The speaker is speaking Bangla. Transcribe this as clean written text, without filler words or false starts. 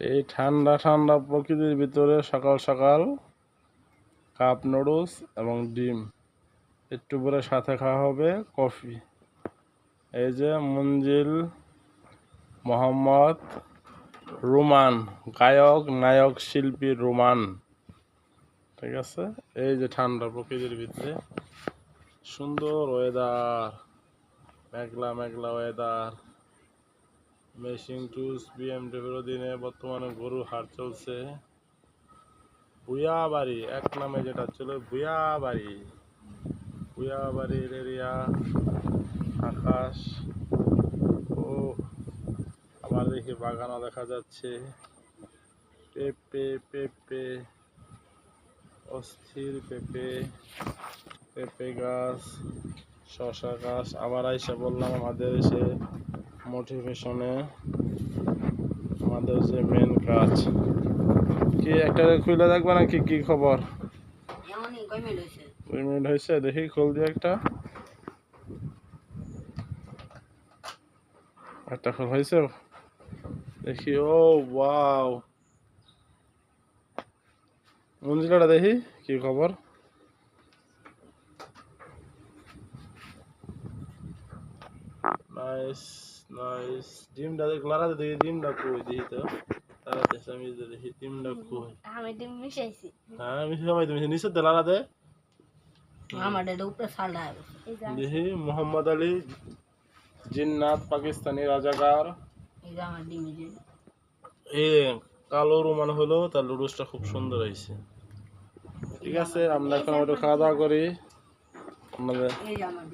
এই ঠান্ডা ঠান্ডা প্রকৃতির ভিতরে সকাল সকাল কাপ নুডলস এবং ডিম, একটু পরে সাথে খাওয়া হবে কফি। এই যে মঞ্জিল মোহাম্মদ রুমান, গায়ক নায়ক শিল্পী রুমান, ঠিক আছে। এই যে ঠান্ডা প্রকৃতির ভিতরে সুন্দর ওয়েদার, মেঘলা মেঘলা ওয়েদার, মেশিং টুলস বিএমডব্লিউর অধীনে বর্তমানে গরু হাট চলছে। ভুয়াবাড়ি এক নামে যেটা ছিল ভুয়াবাড়ির এরিয়া, আকাশ ও আবার দেখি বাগানও দেখা যাচ্ছে। পেঁপে পেঁপে অস্থির পেঁপে, পেঁপে গাছ, শশা গাছ। আবার আইসা বললাম আমাদের সে মোটিভেশনে আমাদের যে মেন কাজ কি একটা খুলে দেখবে নাকি? কি খবর? 2 মিনিট হয়েছে, দেখি খোল দিয়ে একটা খোল হয়েছে দেখি। ও ওয়াও, মঞ্জিলাটা দেখি কি খবর। Nice nice. ডিমটা দেখ লারাতে দেখি, ডিমটা কই দেখি তো। লারাতে আমি দেখি ডিমটা কই। আমি ডিম মিশাইছি। হ্যাঁ মিশে সবাই তুমি নিচে দে লারাতে। আমাদের উপরে সালডা দেখি মোহাম্মদ আলী জিন্নাত, পাকিস্তানি রাজাকার। এই যে আমার ডিম যে এই কালো রুমান হলো, তার লুডুসটা খুব সুন্দর হয়েছে। ঠিক আছে, আমরা এখন একটু খাওয়া দাওয়া করি। আমাদের এই যে আমার ডিম।